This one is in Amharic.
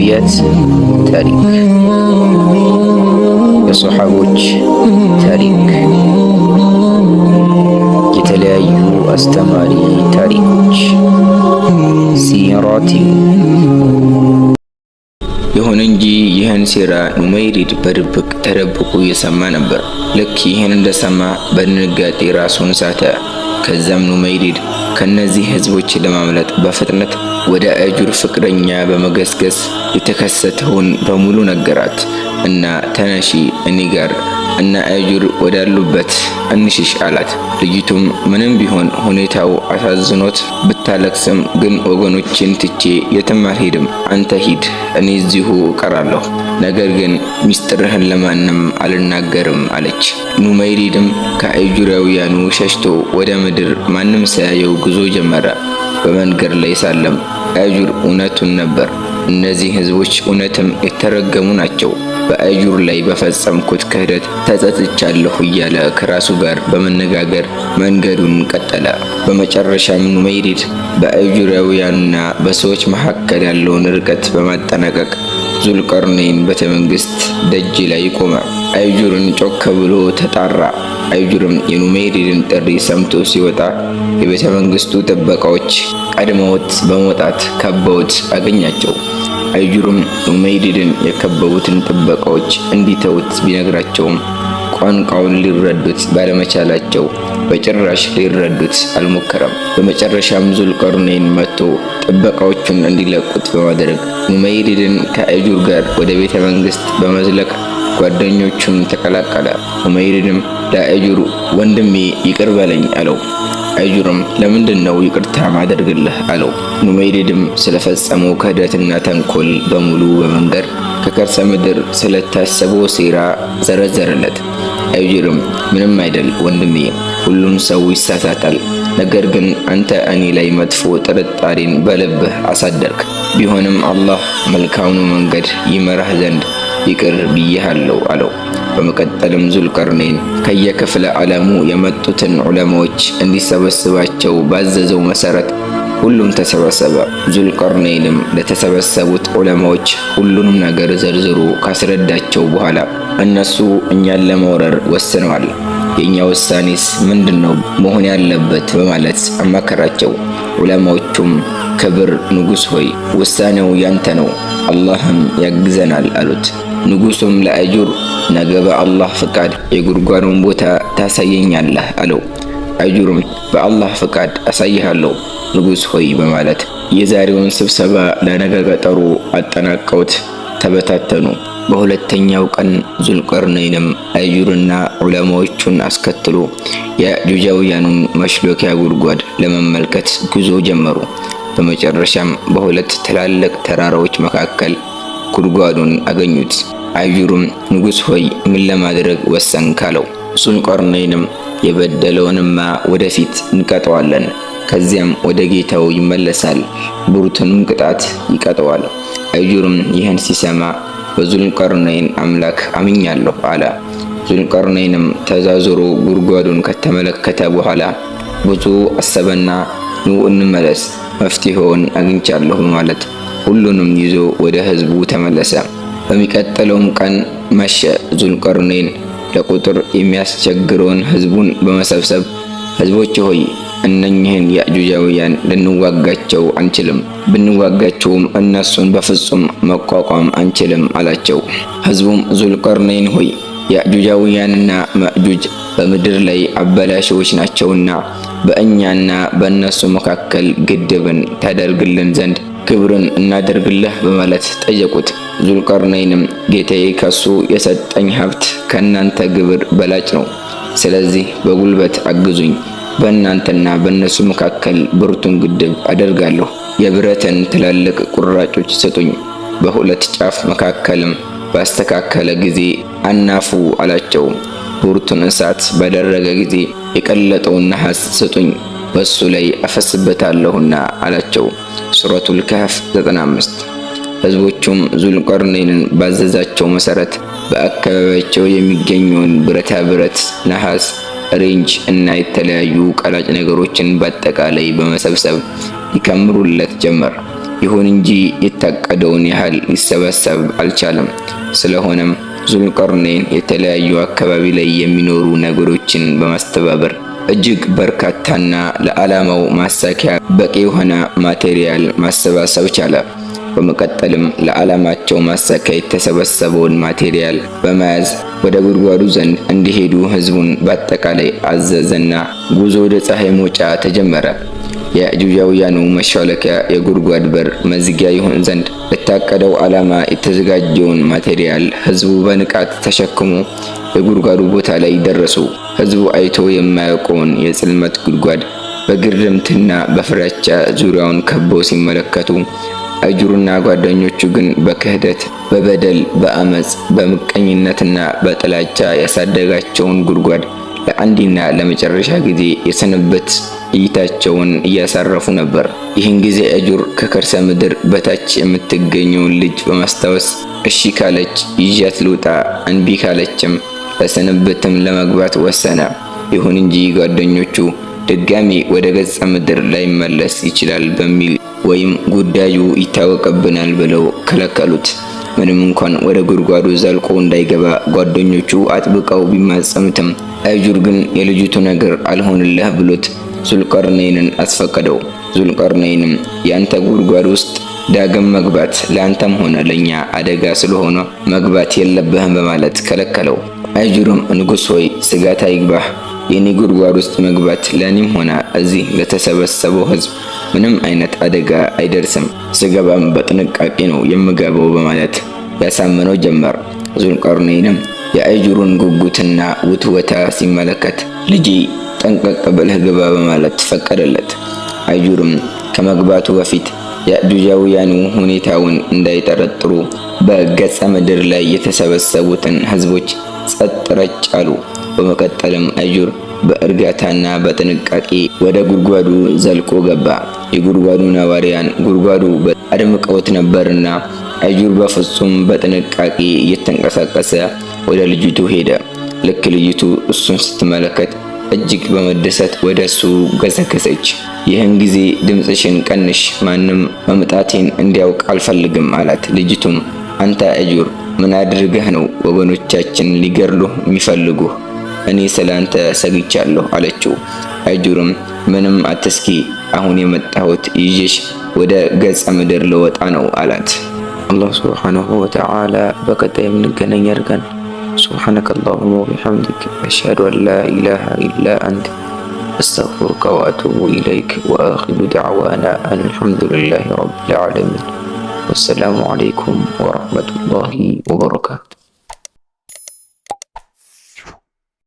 የነቢያት ታሪክ፣ የሰሓቦች ታሪክ፣ የተለያዩ አስተማሪ ታሪኮች ሲራቲ። ይሁን እንጂ ይህን ሴራ ኑመይሪድ በድብቅ ተደብቆ እየሰማ ነበር። ልክ ይህን እንደሰማ በድንጋጤ ራሱን ሳተ። ከዛም ኑመይሪድ ከነዚህ ህዝቦች ለማምለጥ በፍጥነት ወደ አጁር ፍቅረኛ በመገስገስ የተከሰተውን በሙሉ ነገራት እና ተነሺ እኔ ጋር እና አጁር ወዳሉበት እንሽሽ አላት። ልጅቱም ምንም ቢሆን ሁኔታው አሳዝኖት ብታለቅስም ግን ወገኖችን ትቼ የትም አልሄድም፣ አንተ ሂድ፣ እኔ እዚሁ እቀራለሁ፣ ነገር ግን ሚስጥርህን ለማንም አልናገርም አለች። ኑመይሪድም ከአጁራውያኑ ሸሽቶ ወደ ምድር ማንም ሳያየው ጉዞ ጀመረ። በመንገድ ላይ ሳለም አጁር እውነቱን ነበር፣ እነዚህ ህዝቦች እውነትም የተረገሙ ናቸው፣ በአጁር ላይ በፈጸምኩት ክህደት ተጸጽቻለሁ እያለ ከራሱ ጋር በመነጋገር መንገዱን ቀጠለ። በመጨረሻም ኑመይሪድ በአጁራውያኑና በሰዎች መካከል ያለውን ርቀት በማጠናቀቅ ዙልቀርነይን ቤተመንግስት ደጅ ላይ ቆመ። አጁርን ጮክ ብሎ ተጣራ። አጁርም የኑመይሪድን ጥሪ ሰምቶ ሲወጣ የቤተመንግስቱ ጥበቃዎች ቀድመውት በመውጣት ከበውት አገኛቸው። አጁርም ኑመይሪድን የከበቡትን ጥበቃዎች እንዲተውት ቢነግራቸውም ቋንቋውን ሊረዱት ባለመቻላቸው በጭራሽ ሊረዱት አልሞከረም። በመጨረሻም ዙልቀርነይን መጥቶ ጥበቃዎቹን እንዲለቁት በማድረግ ኑመይሪድን ከአጁር ጋር ወደ ቤተ መንግስት በመዝለቅ ጓደኞቹን ተቀላቀለ። ኑመይሪድም ለአጁር ወንድሜ ይቅር በለኝ አለው። አጁርም ለምንድን ነው ይቅርታ ማደርግልህ አለው። ኑመይሪድም ስለፈጸመው ክህደትና ተንኮል በሙሉ በመንገር ከከርሰ ምድር ስለታሰበው ሴራ ዘረዘረለት። አጁርም ምንም አይደል ወንድሜ፣ ሁሉም ሰው ይሳሳታል፣ ነገር ግን አንተ እኔ ላይ መጥፎ ጥርጣሬን በልብህ አሳደርክ። ቢሆንም አላህ መልካሙን መንገድ ይመራህ ዘንድ ይቅር ብዬሃለሁ አለው። በመቀጠልም ዙልቀርነይን ከየክፍለ ዓለሙ የመጡትን ዑለማዎች እንዲሰበስባቸው ባዘዘው መሰረት ሁሉም ተሰበሰበ። ዙልቀርነይንም ለተሰበሰቡት ዑለማዎች ሁሉንም ነገር ዘርዝሮ ካስረዳቸው በኋላ እነሱ እኛን ለመውረር ወስነዋል፣ የኛ ውሳኔስ ምንድነው መሆን ያለበት በማለት አማከራቸው። ዑለማዎቹም ክብር ንጉሥ ሆይ ውሳኔው ያንተ ነው፣ አላህም ያግዘናል አሉት። ንጉሱም ለአጁር ነገ በአላህ ፍቃድ የጉድጓዱን ቦታ ታሳየኛለህ አለው። አጁርም በአላህ ፍቃድ አሳይሃለሁ ንጉሥ ሆይ በማለት የዛሬውን ስብሰባ ለነገ ቀጠሮ አጠናቀውት ተበታተኑ። በሁለተኛው ቀን ዙልቀርነይንም አጁርና ዑለማዎቹን አስከትሎ የአጁጃውያኑን መሽሎኪያ ጉድጓድ ለመመልከት ጉዞ ጀመሩ። በመጨረሻም በሁለት ትላልቅ ተራራዎች መካከል ጉድጓዱን አገኙት። አጁርም ንጉሥ ሆይ ምን ለማድረግ ወሰንክ አለው። ዙልቀርነይንም የበደለውንማ ወደፊት እንቀጠዋለን፣ ከዚያም ወደ ጌታው ይመለሳል፣ ብሩቱንም ቅጣት ይቀጠዋል። አጁርም ይህን ሲሰማ በዙልቀርነይን አምላክ አምኛለሁ አለ። ዙልቀርነይንም ተዛዝሮ ጉድጓዱን ከተመለከተ በኋላ ብዙ አሰበና ኑ እንመለስ፣ መፍትሄውን አግኝቻለሁ ማለት ሁሉንም ይዞ ወደ ህዝቡ ተመለሰ። በሚቀጥለውም ቀን መሸ። ዙልቀርነይን ለቁጥር የሚያስቸግረውን ህዝቡን በመሰብሰብ ህዝቦች ሆይ እነኚህን ያጁጃውያን ልንዋጋቸው አንችልም፣ ብንዋጋቸውም እነሱን በፍጹም መቋቋም አንችልም አላቸው። ህዝቡም ዙልቀርነይን ሆይ ያጁጃውያንና ማእጁጅ በምድር ላይ አበላሾች ናቸውና በእኛና በእነሱ መካከል ግድብን ታደርግልን ዘንድ ግብርን እናደርግልህ በማለት ጠየቁት። ዙልቀርነይንም ጌታዬ ከሱ የሰጠኝ ሀብት ከእናንተ ግብር በላጭ ነው፣ ስለዚህ በጉልበት አግዙኝ፣ በእናንተና በእነሱ መካከል ብርቱን ግድብ አደርጋለሁ፣ የብረትን ትላልቅ ቁራጮች ስጡኝ፣ በሁለት ጫፍ መካከልም ባስተካከለ ጊዜ አናፉ አላቸው። ብርቱን እሳት ባደረገ ጊዜ የቀለጠውን ነሐስ ስጡኝ፣ በሱ ላይ አፈስበታለሁና አላቸው። ሱረቱል ከህፍ 95። ህዝቦቹም ዙልቀርነይንን ባዘዛቸው መሰረት በአካባቢያቸው የሚገኘውን ብረታ ብረት፣ ነሐስ፣ ሬንጅ እና የተለያዩ ቀላጭ ነገሮችን በአጠቃላይ በመሰብሰብ ይከምሩለት ጀመር። ይሁን እንጂ የታቀደውን ያህል ሊሰበሰብ አልቻለም። ስለሆነም ዙልቀርነይን የተለያዩ አካባቢ ላይ የሚኖሩ ነገሮችን በማስተባበር እጅግ በርካታና ለዓላማው ማሳኪያ በቂ የሆነ ማቴሪያል ማሰባሰብ ቻለ። በመቀጠልም ለዓላማቸው ማሳኪያ የተሰበሰበውን ማቴሪያል በመያዝ ወደ ጉድጓዱ ዘንድ እንዲሄዱ ህዝቡን በአጠቃላይ አዘዘና ጉዞ ወደ ፀሐይ መውጫ ተጀመረ። የያጁጃውያኑ መሿለኪያ የጉድጓድ በር መዝጊያ ይሆን ዘንድ ለታቀደው ዓላማ የተዘጋጀውን ማቴሪያል ህዝቡ በንቃት ተሸክሞ የጉድጓዱ ቦታ ላይ ደረሱ። ህዝቡ አይቶ የማያውቀውን የጽልመት ጉድጓድ በግርምትና በፍራቻ ዙሪያውን ከበው ሲመለከቱ፣ አጁርና ጓደኞቹ ግን በክህደት፣ በበደል፣ በአመጽ፣ በምቀኝነትና በጥላቻ ያሳደጋቸውን ጉድጓድ ለአንዴና ለመጨረሻ ጊዜ የሰነበት እይታቸውን እያሳረፉ ነበር። ይህን ጊዜ አጁር ከከርሰ ምድር በታች የምትገኘውን ልጅ በማስታወስ እሺ ካለች ይዣት ልውጣ፣ እንቢ ካለችም ለሰነበትም ለመግባት ወሰነ። ይሁን እንጂ ጓደኞቹ ድጋሚ ወደ ገጸ ምድር ላይመለስ ይችላል በሚል ወይም ጉዳዩ ይታወቅብናል ብለው ከለከሉት። ምንም እንኳን ወደ ጉድጓዱ ዘልቆ እንዳይገባ ጓደኞቹ አጥብቀው ቢማጸኑትም አጁር ግን የልጅቱ ነገር አልሆንልህ ብሎት ዙልቀርነይንን አስፈቀደው። ዙልቀርነይንም ያንተ ጉድጓድ ውስጥ ዳግም መግባት ለአንተም ሆነ ለኛ አደጋ ስለሆነ መግባት የለብህም በማለት ከለከለው። አጁርም ንጉሥ ሆይ ስጋት አይግባህ፣ የኔ ጉድጓድ ውስጥ መግባት ለኔም ሆነ እዚህ ለተሰበሰበው ህዝብ ምንም አይነት አደጋ አይደርስም፣ ስገባም በጥንቃቄ ነው የምገባው በማለት ያሳመነው ጀመር። ዙልቀርነይንም የአጁርን ጉጉትና ውትወታ ሲመለከት ልጄ ጠንቀቅ ብለህ ግባ በማለት ፈቀደለት። አጁርም ከመግባቱ በፊት ያጁጃውያኑ ሁኔታውን እንዳይጠረጥሩ በገጸ ምድር ላይ የተሰበሰቡትን ህዝቦች ጸጥ ረጭ አሉ። በመቀጠልም አጁር በእርጋታና በጥንቃቄ ወደ ጉድጓዱ ዘልቆ ገባ። የጉድጓዱ ነዋሪያን ጉድጓዱ አድምቀውት ነበርና አጁር በፍጹም በጥንቃቄ እየተንቀሳቀሰ ወደ ልጅቱ ሄደ። ልክ ልጅቱ እሱን ስትመለከት እጅግ በመደሰት ወደ እሱ ገሰገሰች። ይህን ጊዜ ድምፅሽን ቀንሽ፣ ማንም መምጣቴን እንዲያውቅ አልፈልግም አላት። ልጅቱም አንተ አጁር ምን አድርገህ ነው ወገኖቻችን ሊገድሉህ የሚፈልጉህ? እኔ ስላንተ ሰግቻለሁ አለችው። አጁርም ምንም አትስኪ፣ አሁን የመጣሁት ይዤሽ ወደ ገጸ ምድር ልወጣ ነው አላት። አላህ ሱብሓነሁ ወተዓላ በቀጣይ የምንገናኝ ያድርገን። سبحانك اللهم وبحمدك أشهد أن لا إله إلا أنت أستغفرك وأتوب إليك وآخر دعوانا أن الحمد لله رب العالمين والسلام عليكم ورحمة الله وبركاته.